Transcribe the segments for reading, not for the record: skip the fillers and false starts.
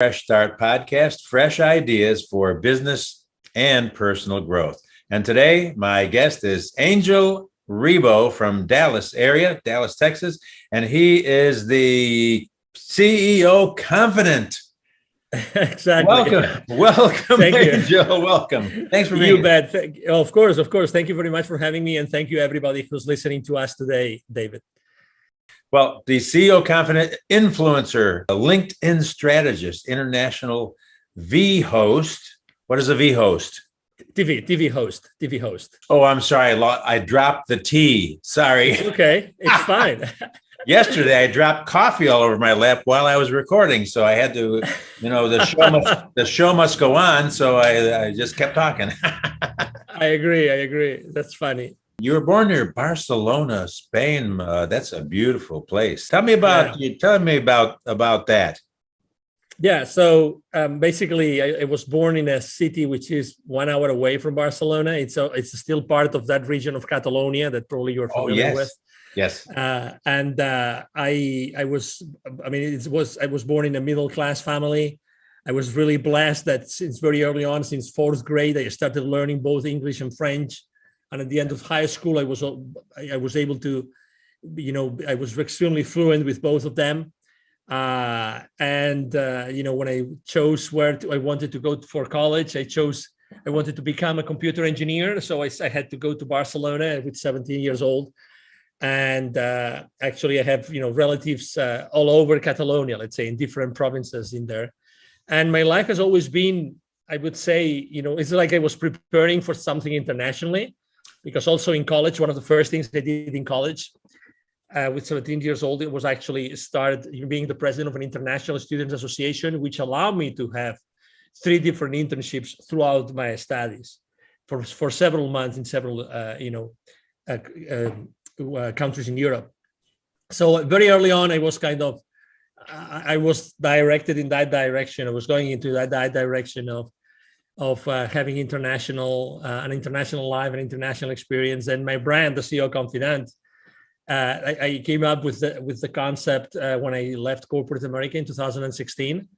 Fresh Start podcast, fresh ideas for business and personal growth. And today, my guest is Angel Ribo from Dallas area, Dallas, Texas, and he is the CEO Confidant. Exactly. Welcome, Thank you. Angel. Welcome. Thanks for being You bet. Of course. Thank you very much for having me, and thank you everybody who's listening to us today, David. Well, the CEO Confidant influencer, a LinkedIn strategist, international V host. What is a V host? TV host. Oh, I'm sorry. I dropped the T. Sorry. It's okay. It's fine. Yesterday, I dropped coffee all over my lap while I was recording. So I had to, the show must go on. So I just kept talking. I agree. That's funny. You were born near Barcelona, Spain. That's a beautiful place. Tell me about that. Yeah. So basically, I was born in a city which is 1 hour away from Barcelona. It's still part of that region of Catalonia that probably you're familiar with. Yes. I was born in a middle class family. I was really blessed that since very early on, since fourth grade, I started learning both English and French. And at the end of high school, I was able to, I was extremely fluent with both of them. When I chose where I wanted to go for college, I wanted to become a computer engineer. So I had to go to Barcelona with 17 years old. And actually, I have, relatives all over Catalonia, let's say, in different provinces in there. And my life has always been, I would say, it's like I was preparing for something internationally. Because also in college, one of the first things I did in college with 17 years old, it was actually start being the president of an international students association, which allowed me to have 3 different internships throughout my studies for several months in several, countries in Europe. So very early on, I was I was directed in that direction. I was going into that direction of having an international life, an international experience. And my brand, the CEO Confidant, I came up with the concept when I left corporate America in 2016,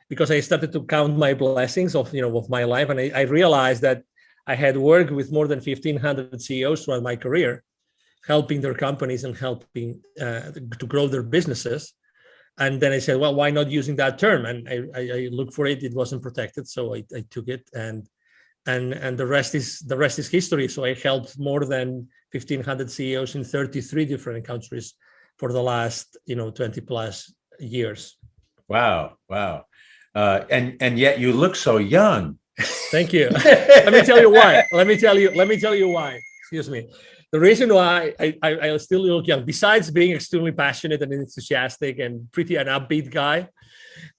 because I started to count my blessings of my life, and I realized that I had worked with more than 1,500 CEOs throughout my career, helping their companies and helping to grow their businesses. And then I said, well, why not using that term? And I looked for it. It wasn't protected, so I took it, and the rest is history. So I helped more than 1,500 CEOs in 33 different countries for the last 20 plus years. Wow. And yet you look so young. Thank you. Let me tell you why. Excuse me. The reason why I still look young, besides being extremely passionate and enthusiastic and pretty an upbeat guy,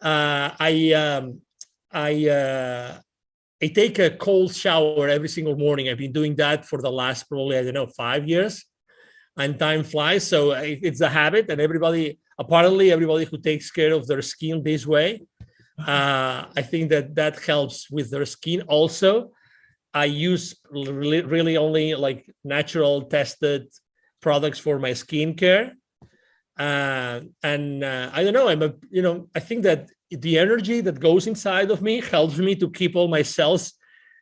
I take a cold shower every single morning. I've been doing that for the last probably 5 years, and time flies. So it's a habit, and apparently everybody who takes care of their skin this way, I think that helps with their skin also. I use really only like natural tested products for my skincare. I don't know, I think that the energy that goes inside of me helps me to keep all my cells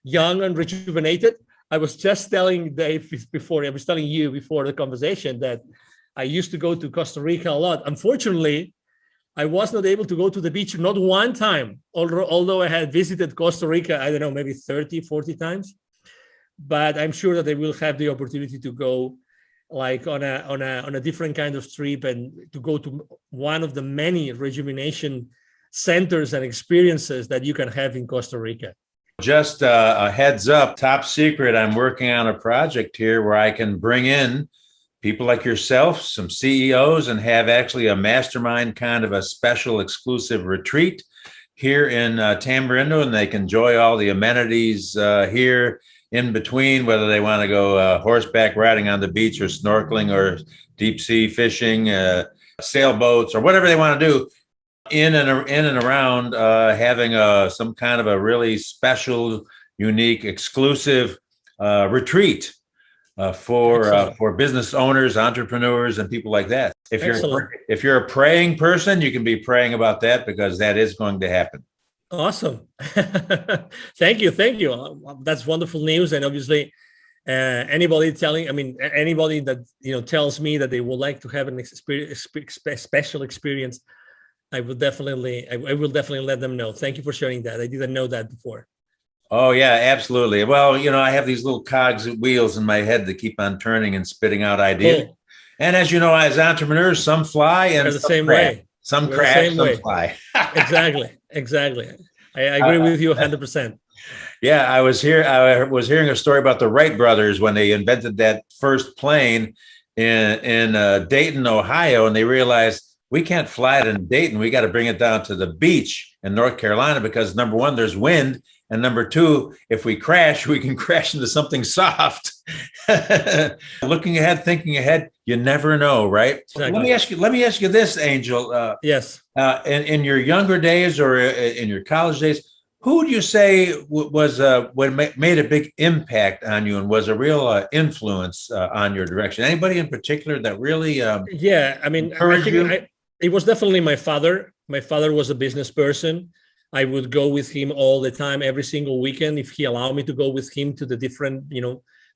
young and rejuvenated. I was just telling Dave before the conversation that I used to go to Costa Rica a lot. Unfortunately, I was not able to go to the beach, not one time, although I had visited Costa Rica, I don't know, maybe 30, 40 times. But I'm sure that I will have the opportunity to go like on a different kind of trip, and to go to one of the many rejuvenation centers and experiences that you can have in Costa Rica. Just a heads up, top secret, I'm working on a project here where I can bring in people like yourself, some CEOs, and have actually a mastermind kind of a special exclusive retreat here in Tamarindo, and they can enjoy all the amenities here in between, whether they want to go horseback riding on the beach, or snorkeling, or deep sea fishing, sailboats, or whatever they want to do in and around having some kind of a really special, unique, exclusive retreat for business owners, entrepreneurs, and people like that. Excellent. If you're a praying person, you can be praying about that because that is going to happen. Awesome. Thank you. Thank you. That's wonderful news. And obviously, anybody anybody that, tells me that they would like to have an special experience, I will definitely let them know. Thank you for sharing that. I didn't know that before. Oh yeah, absolutely. Well, I have these little cogs and wheels in my head that keep on turning and spitting out ideas. Cool. And as you know, as entrepreneurs, some fly and We're the same way. Some We're crash, the same some way. fly. Exactly. I agree with you 100%. Yeah, I was hearing a story about the Wright brothers when they invented that first plane in Dayton, Ohio, and they realized we can't fly it in Dayton. We got to bring it down to the beach in North Carolina because number one, there's wind, and number two, if we crash, we can crash into something soft. Looking ahead, thinking ahead, you never know, right? Exactly. Let me ask you this, Angel. Yes. In your younger days or in your college days, who would you say was what made a big impact on you and was a real influence on your direction? Anybody in particular that really yeah, I mean, I think it was definitely my father. My father was a business person. I would go with him all the time, every single weekend, if he allowed me to go with him to the different,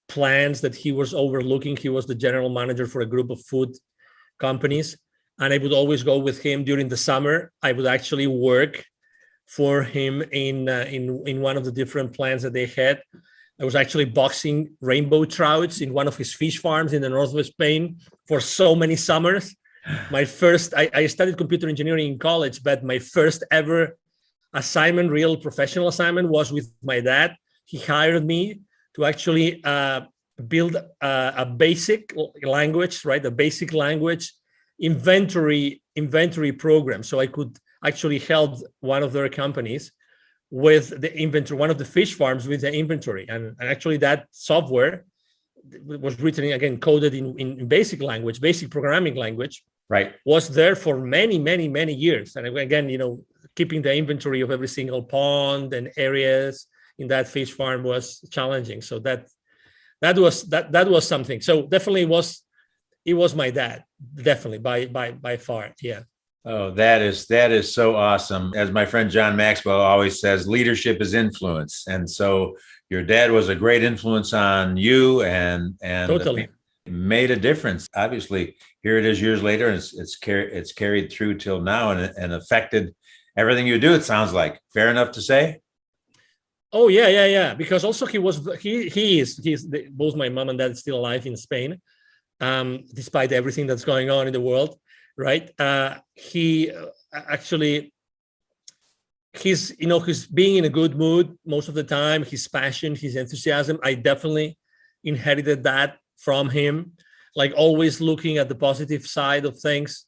plans that he was overlooking. He was the general manager for a group of food companies, and I would always go with him during the summer. I would actually work for him in one of the different plans that they had. I was actually boxing rainbow trouts in one of his fish farms in the north of Spain for so many summers. I studied computer engineering in college, but my first ever assignment, real professional assignment, was with my dad. He hired me to actually build a basic language, right? A basic language inventory program. So I could actually help one of their companies with the inventory, one of the fish farms with the inventory. And actually that software was written, again, coded in basic language, basic programming language, right, was there for many, many, many years. And again, keeping the inventory of every single pond and areas in that fish farm was challenging. So that was something. So definitely it was my dad, definitely by far. Yeah. Oh, that is so awesome. As my friend John Maxwell always says, leadership is influence. And so your dad was a great influence on you and totally made a difference. Obviously, here it is years later, and it's carried through till now and affected everything you do, it sounds like. Fair enough to say? Oh, yeah. Because also he is both my mom and dad still alive in Spain, despite everything that's going on in the world. Right. He actually, he's being in a good mood most of the time, his passion, his enthusiasm. I definitely inherited that from him, like always looking at the positive side of things.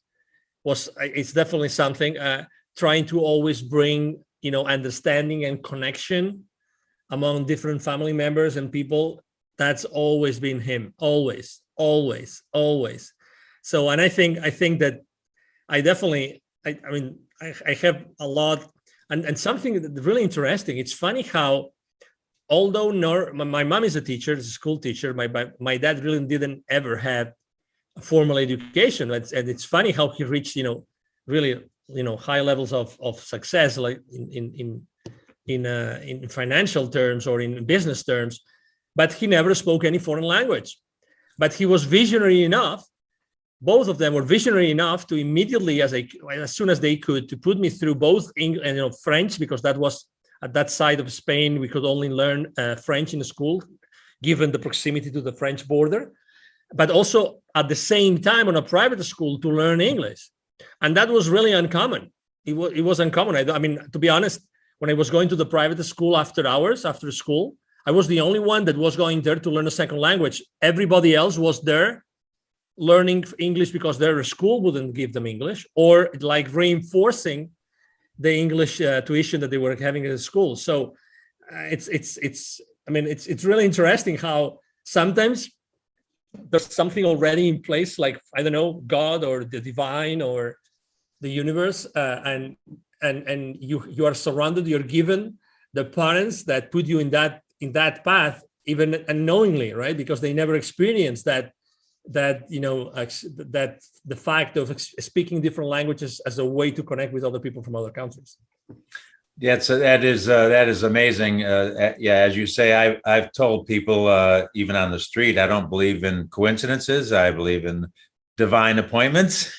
It's definitely something, trying to always bring, understanding and connection among different family members and people. That's always been him, always. So, and I think that I definitely, I have a lot, and something that's really interesting. It's funny how, although my mom is a teacher, is a school teacher, my dad really didn't ever have a formal education. And it's funny how he reached, really, high levels of success, like in financial terms or in business terms, but he never spoke any foreign language. But he was visionary enough. Both of them were visionary enough to immediately, as soon as they could, to put me through both English and French, because that was at that side of Spain, we could only learn French in the school, given the proximity to the French border, but also at the same time on a private school to learn English. And that was really uncommon. It was uncommon. I mean, to be honest, when I was going to the private school after hours, after school, I was the only one that was going there to learn a second language. Everybody else was there learning English because their school wouldn't give them English, or like reinforcing the English tuition that they were having at the school. So it's really interesting how sometimes there's something already in place, like, I don't know, God or the divine or the universe, and you are surrounded, you're given the parents that put you in that path, even unknowingly, right? Because they never experienced that that that the fact of speaking different languages as a way to connect with other people from other countries. Yeah, so that is amazing. Yeah, as you say, I've told people even on the street, I don't believe in coincidences. I believe in divine appointments.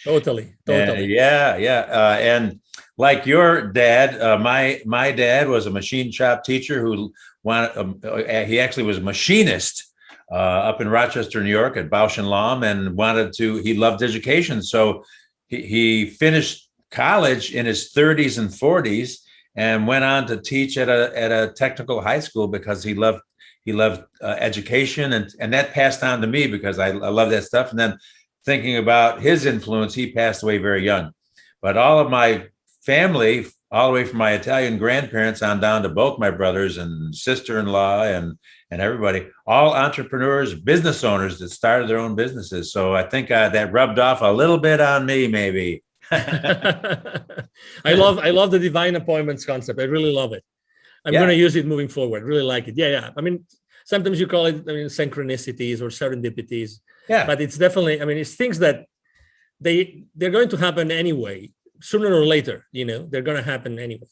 Totally. And like your dad, my dad was a machine shop teacher who he actually was a machinist up in Rochester, New York at Bausch and Lomb, and he loved education, so he finished college in his 30s and 40s and went on to teach at a technical high school because he loved education, and that passed on to me because I love that stuff. And then thinking about his influence, he passed away very young. But all of my family, all the way from my Italian grandparents on down to both my brothers and sister-in-law and everybody, all entrepreneurs, business owners that started their own businesses. So I think that rubbed off a little bit on me, maybe. I love the divine appointments concept. I really love it. I'm going to use it moving forward. Really like it. Yeah. I mean, sometimes you call it, synchronicities or serendipities. Yeah. But it's definitely, it's things that they're going to happen anyway, sooner or later. They're going to happen anyway.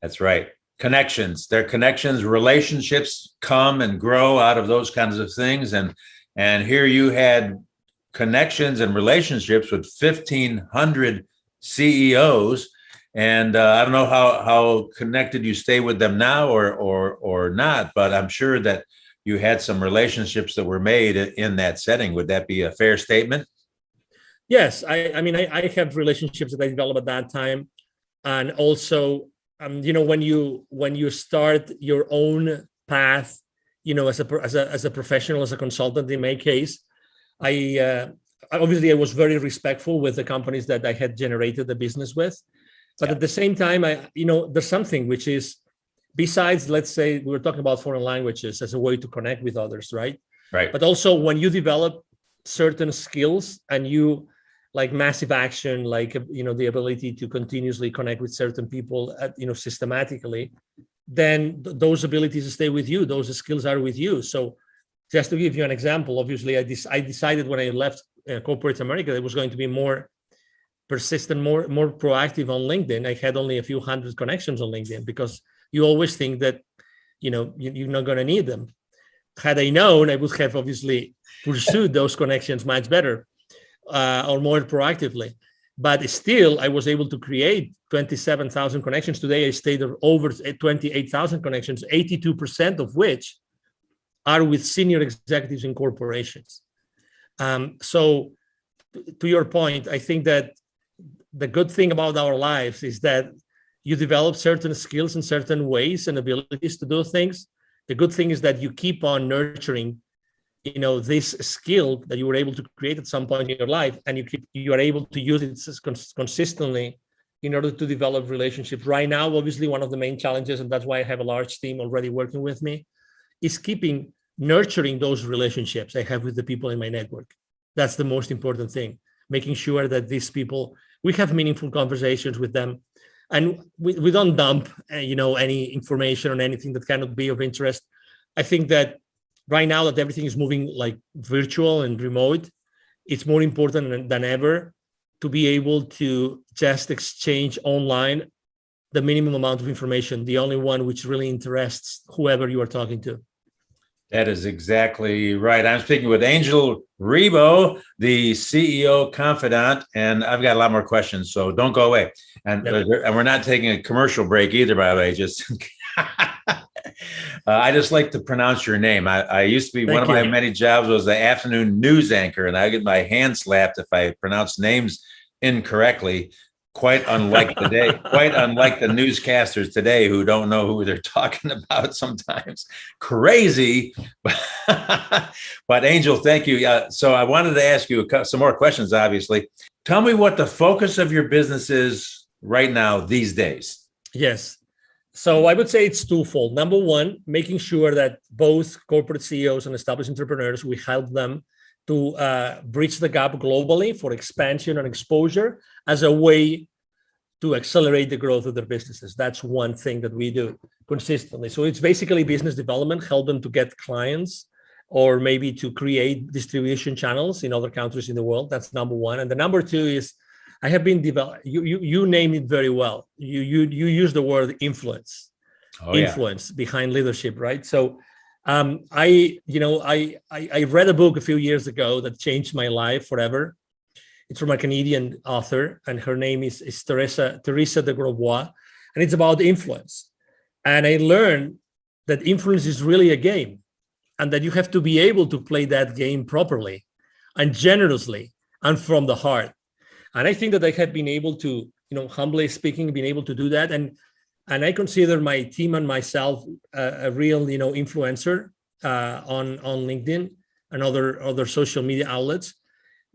That's right. Connections. They're connections. Relationships come and grow out of those kinds of things. And here you had connections and relationships with 1,500 CEOs, and I don't know how connected you stay with them now or not, but I'm sure that you had some relationships that were made in that setting. Would that be a fair statement? Yes, I have relationships that I developed at that time, and also when you start your own path, as a professional, as a consultant in my case, I was very respectful with the companies that I had generated the business with. But at the same time, there's something which is, besides, let's say, we were talking about foreign languages as a way to connect with others, right? Right. But also when you develop certain skills and you like massive action, like, the ability to continuously connect with certain people, systematically, then those abilities stay with you. Those skills are with you. So just to give you an example, obviously, I decided when I left corporate America, it was going to be more persistent, more proactive on LinkedIn. I had only a few hundred connections on LinkedIn because you always think that, you're not going to need them. Had I known, I would have obviously pursued those connections much better or more proactively. But still, I was able to create 27,000 connections. Today, I stayed over 28,000 connections, 82% of which are with senior executives in corporations. So to your point, I think that the good thing about our lives is that you develop certain skills in certain ways and abilities to do things. The good thing is that you keep on nurturing, this skill that you were able to create at some point in your life, and you are able to use it consistently in order to develop relationships. Right now, obviously, one of the main challenges, and that's why I have a large team already working with me, is nurturing those relationships I have with the people in my network. That's the most important thing, making sure that these people, we have meaningful conversations with them, and we don't dump, any information on anything that cannot be of interest. I think that right now that everything is moving like virtual and remote, it's more important than ever to be able to just exchange online the minimum amount of information, the only one which really interests whoever you are talking to. That is exactly right. I'm speaking with Angel Ribo, the CEO Confidant, and I've got a lot more questions, so don't go away. And we're not taking a commercial break either, by the way. Just I just like to pronounce your name. I used to be one of my many jobs was the afternoon news anchor, and I get my hand slapped if I pronounce names incorrectly. Quite unlike the newscasters today who don't know who they're talking about sometimes. Crazy. But Angel, thank you. So I wanted to ask you some more questions, obviously. Tell me what the focus of your business is right now these days. Yes. So I would say it's twofold. Number one, making sure that both corporate CEOs and established entrepreneurs, we help them to bridge the gap globally for expansion and exposure as a way to accelerate the growth of their businesses. That's one thing that we do consistently. So it's basically business development, help them to get clients or maybe to create distribution channels in other countries in the world. That's number one. And the number two is I have been developed. You name it very well. You use the word influence, Oh yeah. influence behind leadership, right? So I read a book a few years ago that changed my life forever. It's from a Canadian author, and her name is Teresa de Grosbois, and it's about influence. And I learned that influence is really a game, and that you have to be able to play that game properly and generously and from the heart. And I think that I have been able to, humbly speaking, been able to do that. And I consider my team and myself a real, influencer on LinkedIn and other social media outlets,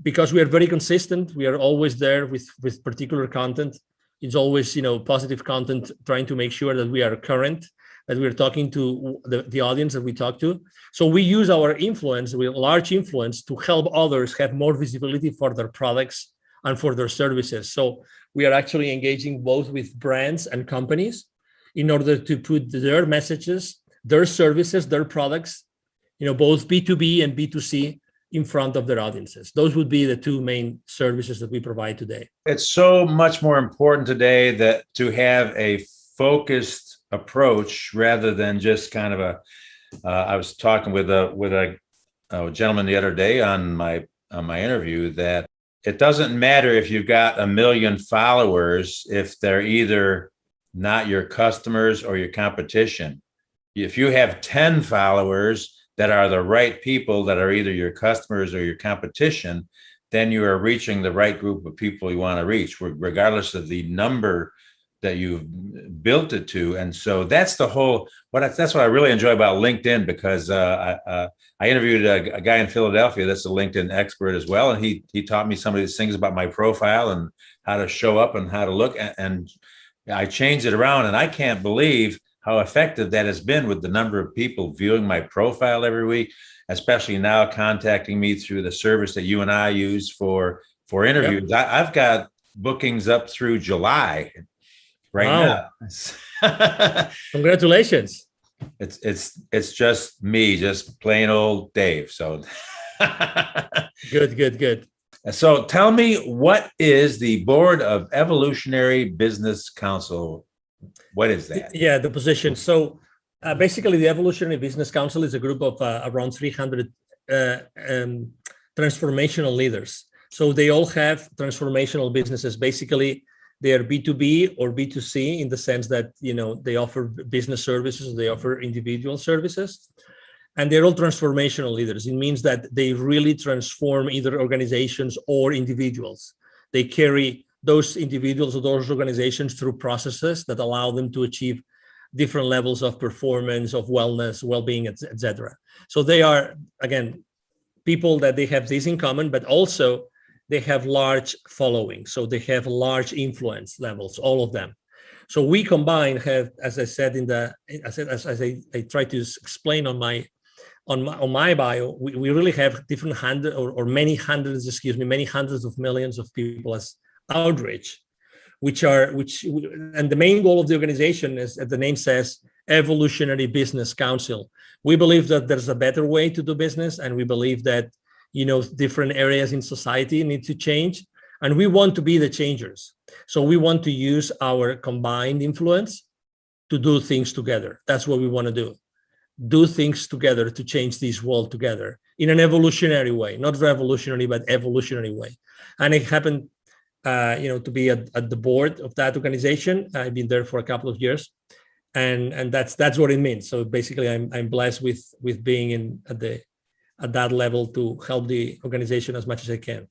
because we are very consistent. We are always there with particular content. It's always, positive content, trying to make sure that we are current, that we're talking to the audience that we talk to. So we use our influence, large influence, to help others have more visibility for their products and for their services. So we are actually engaging both with brands and companies in order to put their messages, their services, their products, both B2B and B2C, in front of their audiences. Those would be the two main services that we provide today. It's so much more important today that to have a focused approach rather than just kind of I was talking with a gentleman the other day on my interview that it doesn't matter if you've got 1 million followers if they're either not your customers or your competition. If you have 10 followers that are the right people that are either your customers or your competition, then you are reaching the right group of people you want to reach, regardless of the number that you've built it to. And so that's the whole, that's what I really enjoy about LinkedIn, because I interviewed a guy in Philadelphia that's a LinkedIn expert as well. And he taught me some of these things about my profile and how to show up and how to look. And I changed it around, and I can't believe how effective that has been with the number of people viewing my profile every week, especially now contacting me through the service that you and I use for interviews. Yep. I've got bookings up through July right now. Congratulations. It's just me, just plain old Dave. So good. So tell me, what is the Board of Evolutionary Business Council? What is that? Yeah, the position. So basically, the Evolutionary Business Council is a group of around 300 transformational leaders. So they all have transformational businesses. Basically, they are B2B or B2C in the sense that, they offer business services, they offer individual services, and they're all transformational leaders. It means that they really transform either organizations or individuals. They carry those individuals or those organizations through processes that allow them to achieve different levels of performance, of wellness, well-being, etc. So they are, again, people that they have this in common, but also they have large following. So they have large influence levels, all of them. So we combine, as I said as I try to explain on my bio, we really have different many hundreds of millions of people as outreach, and the main goal of the organization is, as the name says, Evolutionary Business Council. We believe that there's a better way to do business, and we believe that different areas in society need to change, and we want to be the changers. So we want to use our combined influence to do things together. That's what we want to do things together to change this world together in an evolutionary way, not revolutionary, but evolutionary way. And it happened to be at the board of that organization. I've been there for a couple of years, and that's what it means. So basically, I'm blessed with being at that level to help the organization as much as I can.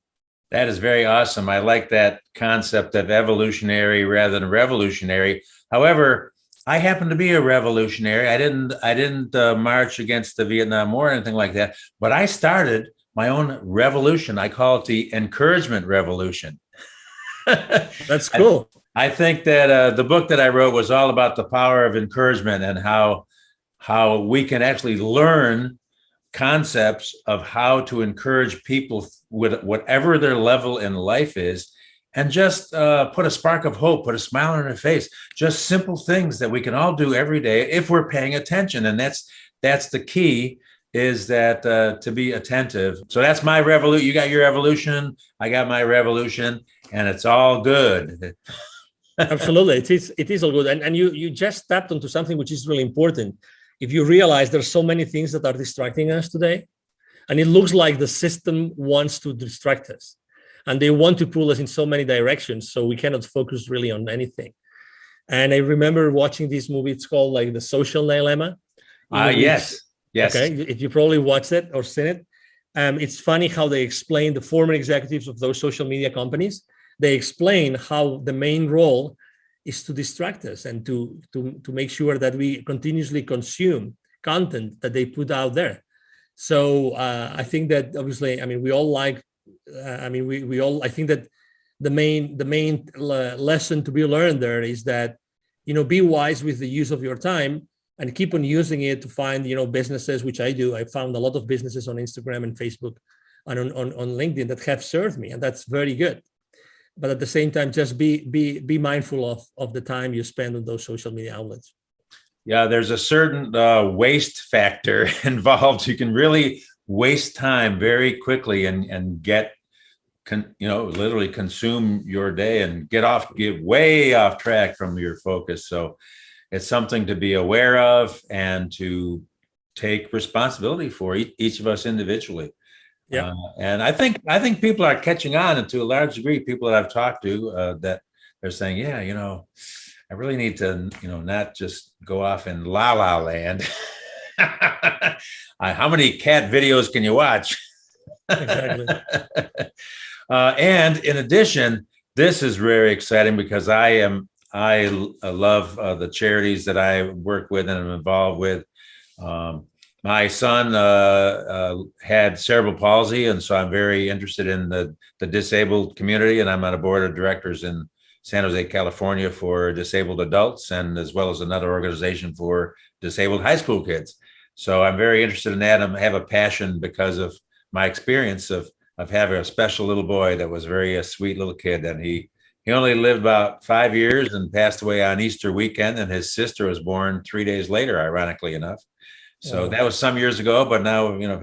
That is very awesome. I like that concept of evolutionary rather than revolutionary. However, I happen to be a revolutionary. I didn't march against the Vietnam War or anything like that, but I started my own revolution. I call it the encouragement revolution. That's cool. I think that the book that I wrote was all about the power of encouragement and how we can actually learn concepts of how to encourage people with whatever their level in life is, and just put a spark of hope, put a smile on their face, just simple things that we can all do every day if we're paying attention. And that's the key, is that to be attentive. So that's my revolution. You got your evolution, I got my revolution, and it's all good. Absolutely, it is all good, and you just tapped onto something which is really important. If you realize there's so many things that are distracting us today, and it looks like the system wants to distract us, and they want to pull us in so many directions, so we cannot focus really on anything. And I remember watching this movie. It's called like The Social Dilemma. Yes, yes. Okay, if you probably watched it or seen it, it's funny how they explain the former executives of those social media companies. They explain how the main role is to distract us and to make sure that we continuously consume content that they put out there. So I think that obviously, I mean, we all like, we all, I think that the main lesson to be learned there is that, be wise with the use of your time and keep on using it to find, businesses, which I do. I found a lot of businesses on Instagram and Facebook and on LinkedIn that have served me, and that's very good. But at the same time, just be mindful of the time you spend on those social media outlets. Yeah, there's a certain waste factor involved. You can really waste time very quickly and get, literally consume your day and get way off track from your focus. So it's something to be aware of and to take responsibility for, each of us individually. Yeah. And I think people are catching on, and to a large degree, people that I've talked to that they're saying, yeah, I really need to, not just go off in la la land. How many cat videos can you watch? Exactly. And in addition, this is very exciting because I love the charities that I work with and am involved with. My son had cerebral palsy, and so I'm very interested in the disabled community, and I'm on a board of directors in San Jose, California for disabled adults, and as well as another organization for disabled high school kids. So I'm very interested in that. I have a passion because of my experience of having a special little boy that was a sweet little kid, and he only lived about 5 years and passed away on Easter weekend, and his sister was born 3 days later, ironically enough. So that was some years ago, but now, I've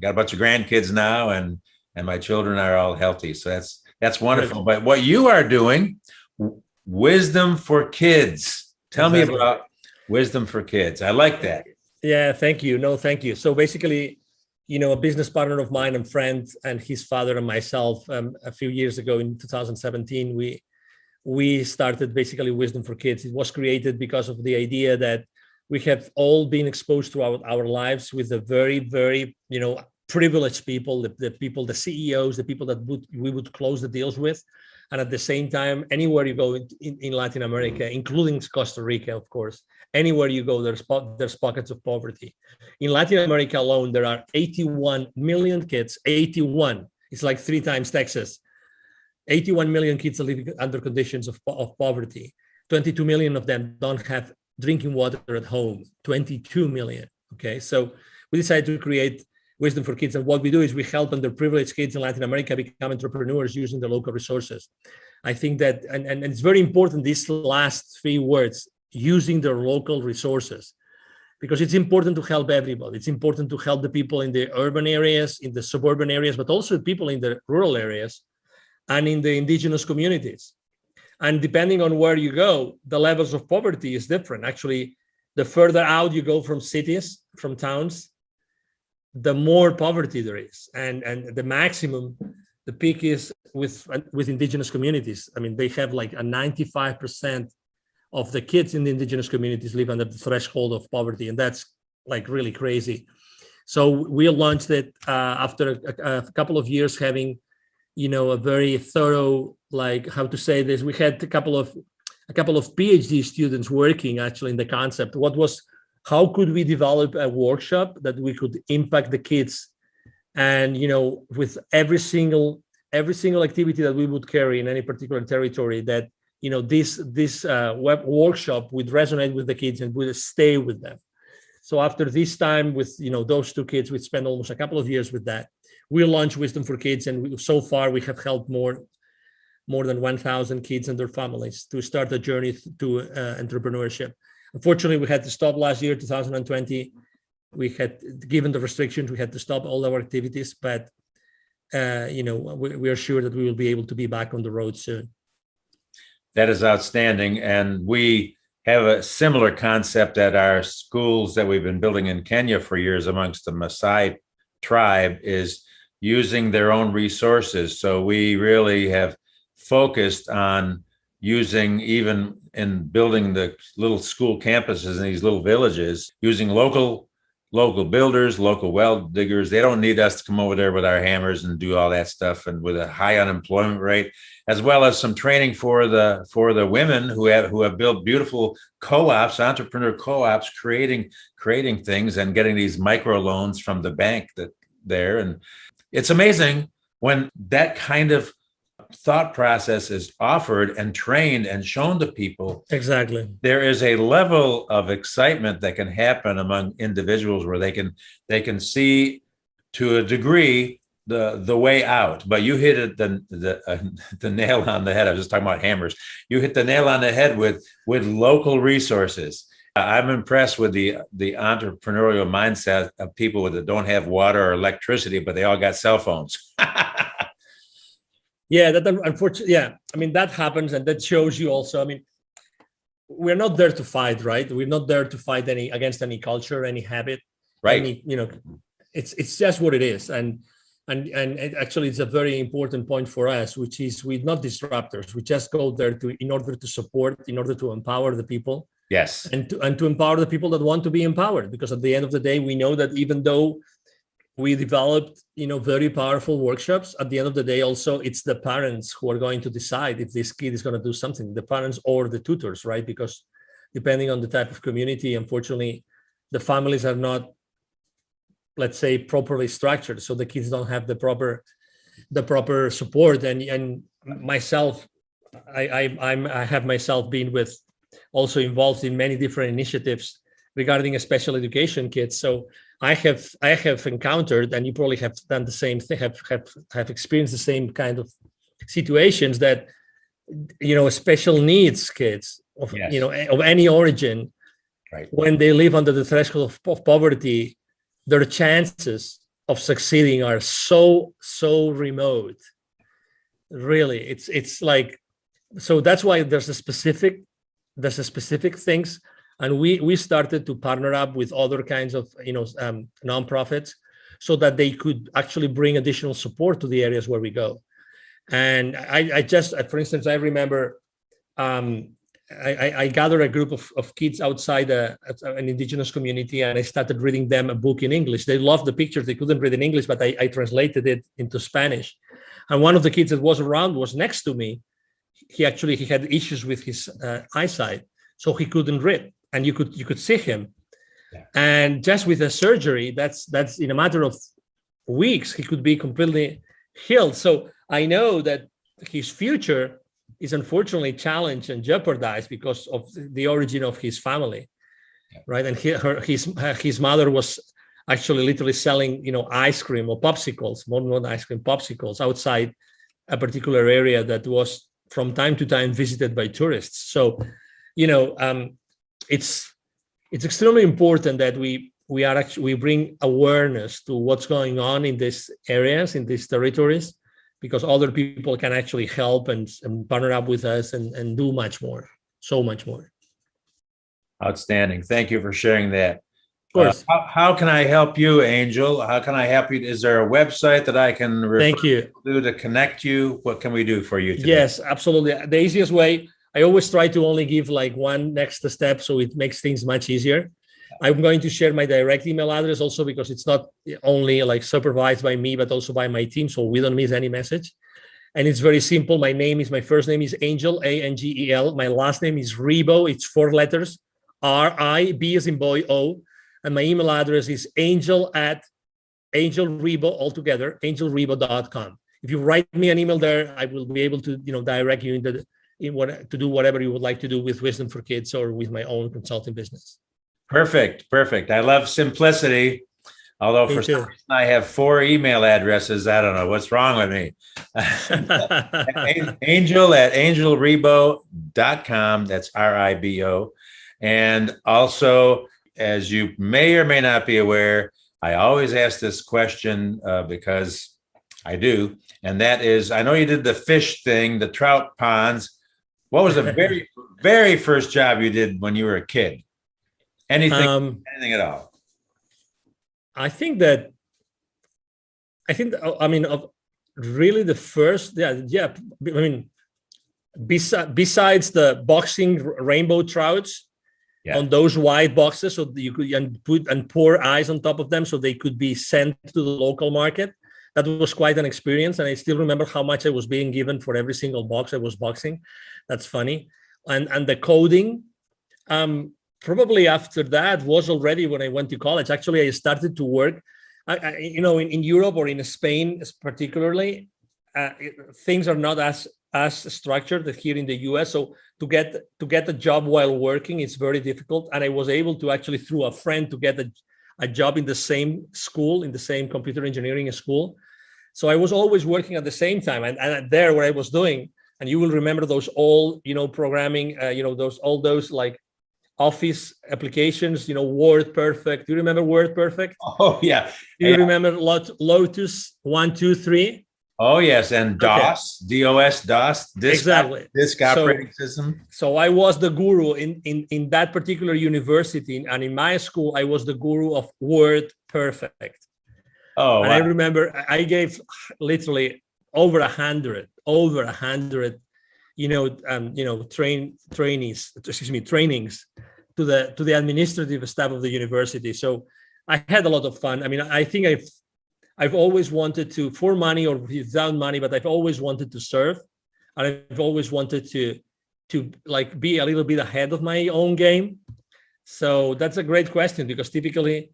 got a bunch of grandkids now, and my children are all healthy. So that's wonderful. But what you are doing, Wisdom for Kids. Tell me about Wisdom for Kids. I like that. Yeah, thank you. No, thank you. So basically, a business partner of mine and friend and his father and myself, a few years ago in 2017, we started basically Wisdom for Kids. It was created because of the idea that we have all been exposed throughout our lives with the very, very, privileged people, the people, the CEOs, the people that we would close the deals with. And at the same time, anywhere you go in Latin America, including Costa Rica, of course, anywhere you go, there's pockets of poverty. In Latin America alone, there are 81 million kids, 81. It's like 3 times Texas. 81 million kids are living under conditions of poverty. 22 million of them don't have drinking water at home, 22 million. Okay, so we decided to create Wisdom for Kids. And what we do is we help underprivileged kids in Latin America become entrepreneurs using the local resources. I think that, and it's very important, these last 3 words, using their local resources, because it's important to help everybody. It's important to help the people in the urban areas, in the suburban areas, but also people in the rural areas and in the indigenous communities. And depending on where you go, the levels of poverty is different. Actually, the further out you go from cities, from towns, the more poverty there is. And the maximum, the peak is with indigenous communities. I mean, they have like a 95% of the kids in the indigenous communities live under the threshold of poverty. And that's like really crazy. So we launched it after a couple of years having, a very thorough, like, how to say this, we had a couple of PhD students working actually in the concept. How could we develop a workshop that we could impact the kids, and with every single activity that we would carry in any particular territory, that this web workshop would resonate with the kids and would stay with them. So after this time with those 2 kids, we spent almost a couple of years with that. We launched Wisdom for Kids, and so far we have helped more than 1,000 kids and their families to start a journey to entrepreneurship. Unfortunately, we had to stop last year, 2020, we had, given the restrictions, we had to stop all our activities, but we are sure that we will be able to be back on the road soon. That is outstanding. And we have a similar concept at our schools that we've been building in Kenya for years amongst the Maasai tribe, is using their own resources. So we really have focused on using, even in building the little school campuses in these little villages, using local builders, local well diggers. They don't need us to come over there with our hammers and do all that stuff, and with a high unemployment rate, as well as some training for the women who have built beautiful co-ops, entrepreneur co-ops, creating things and getting these micro loans from the bank there. And it's amazing when that kind of thought process is offered and trained and shown to people. Exactly. There is a level of excitement that can happen among individuals where they can see, to a degree, the way out. But you hit it the nail on the head. I was just talking about hammers. You hit the nail on the head with local resources. I'm impressed with the entrepreneurial mindset of people that don't have water or electricity, but they all got cell phones. Yeah, that unfortunately, yeah. I mean, that happens, and that shows you also. I mean, we're not there to fight, right? We're not there to fight against any culture, any habit, right? It's just what it is, and actually, it's a very important point for us, which is we're not disruptors. We just go there in order to support, in order to empower the people. Yes, and to empower the people that want to be empowered, because at the end of the day, we know that even though we developed, very powerful workshops, at the end of the day, also, it's the parents who are going to decide if this kid is going to do something, the parents or the tutors, right? Because depending on the type of community, unfortunately, the families are not, let's say, properly structured. So the kids don't have the proper support. And myself, I have myself been also involved in many different initiatives regarding special education kids. So I have encountered, and you probably have done the same thing, have experienced the same kind of situations, that special needs kids of of any origin, right, when they live under the threshold of poverty, their chances of succeeding are so remote. Really, it's like, so that's why there's a specific things. And we started to partner up with other kinds of nonprofits, so that they could actually bring additional support to the areas where we go. And I just, for instance, I remember I gathered a group of kids outside an indigenous community, and I started reading them a book in English. They loved the pictures. They couldn't read in English, but I translated it into Spanish. And one of the kids that was around was next to me. He had issues with his eyesight, so he couldn't read. And you could see him, and just with a surgery, that's in a matter of weeks, he could be completely healed. So I know that his future is unfortunately challenged and jeopardized because of the origin of his family, right? And his mother was actually literally selling, ice cream or popsicles, more ice cream, popsicles outside a particular area that was from time to time visited by tourists. So, it's extremely important that we bring awareness to what's going on in these areas, in these territories, because other people can actually help and partner up with us and do much more, so much more. Outstanding. Thank you for sharing that. Of course. How can I help you, Angel? How can I help you? Is there a website that I can refer to connect you? What can we do for you today? Yes, absolutely. The easiest way, I always try to only give like one next step, so it makes things much easier. I'm going to share my direct email address also, because it's not only like supervised by me, but also by my team, so we don't miss any message. And it's very simple. My first name is Angel, Angel. My last name is Ribo. It's 4 letters, R-I-B as in boy, O. And my email address is angel@angelribo, altogether, angelribo.com. If you write me an email there, I will be able to, direct you to do whatever you would like to do with Wisdom for Kids or with my own consulting business. Perfect. I love simplicity. Although for some reason I have 4 email addresses. I don't know what's wrong with me. Angel@angelribo.com. That's RIBO. And also as you may or may not be aware, I always ask this question because I do. And that is, I know you did the fish thing, the trout ponds. What was the very, very first job you did when you were a kid? Anything at all? I think that, I mean, of really the first, yeah. I mean, besides the boxing rainbow trouts, yeah, on those white boxes, so you could and pour ice on top of them so they could be sent to the local market. That was quite an experience, and I still remember how much I was being given for every single box I was boxing. That's funny. And the coding, probably after that was already when I went to college. Actually, I started to work, in Europe or in Spain particularly, things are not as structured as here in the US. So to get a job while working, it's very difficult. And I was able to actually, through a friend, to get a job in the same school, in the same computer engineering school. So I was always working at the same time. And there, what I was doing, and you will remember those old, programming, all those like Office applications, Word Perfect. Do you remember Word Perfect? Oh, yeah. Do you remember Lotus 1-2-3? Oh, yes. And DOS, okay. DOS, exactly. Disk operating system. So I was the guru in that particular university. And in my school, I was the guru of Word Perfect. Oh, and wow. I remember I gave literally over 100, trainings to the administrative staff of the university. So I had a lot of fun. I mean, I think I've always wanted to, for money or without money, but I've always wanted to serve, and I've always wanted to like be a little bit ahead of my own game. So that's a great question, because typically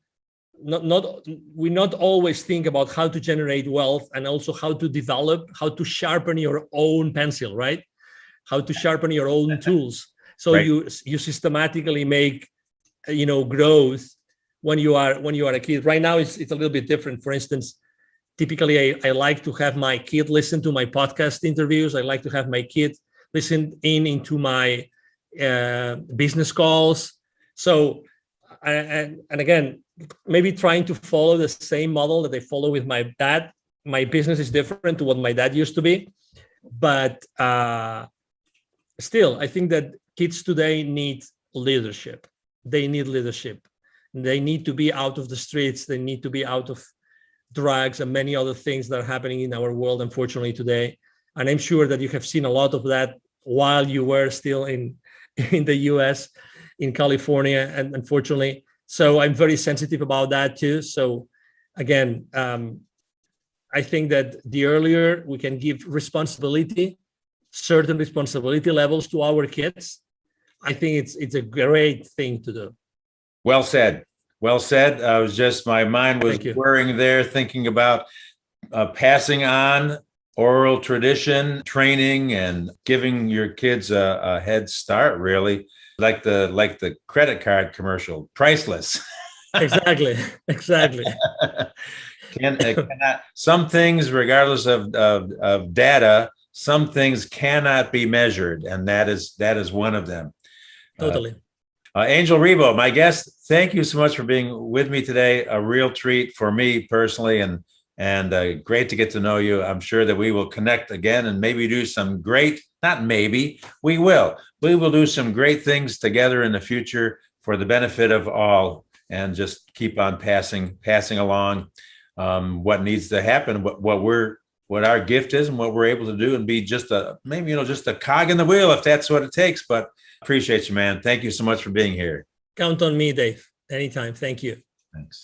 we not always think about how to generate wealth, and also how to sharpen your own pencil, right? How to sharpen your own tools. So right. you systematically make, growth when you are a kid. Right now, it's a little bit different. For instance, typically I like to have my kid listen to my podcast interviews. I like to have my kid listen into my business calls. So, and again, maybe trying to follow the same model that I follow with my dad. My business is different to what my dad used to be, but still, I think that kids today need leadership. They need leadership. They need to be out of the streets. They need to be out of drugs and many other things that are happening in our world, unfortunately, today. And I'm sure that you have seen a lot of that while you were still in the US, in California, and unfortunately. So I'm very sensitive about that too. So again, I think that the earlier we can give certain responsibility levels to our kids, I think it's a great thing to do. Well said. Well said. My mind was whirring there, thinking about passing on oral tradition, training, and giving your kids a head start, really. Like the credit card commercial, priceless. Exactly. Some things, regardless of data, some things cannot be measured, and that is one of them. Totally. Angel Ribo, my guest, thank you so much for being with me today. A real treat for me personally, and great to get to know you. I'm sure that we will connect again and maybe do some we will do some great things together in the future for the benefit of all, and just keep on passing along what needs to happen, what our gift is and what we're able to do, and be just a cog in the wheel if that's what it takes. But appreciate you, man. Thank you so much for being here. Count on me, Dave. Anytime. Thank you. Thanks.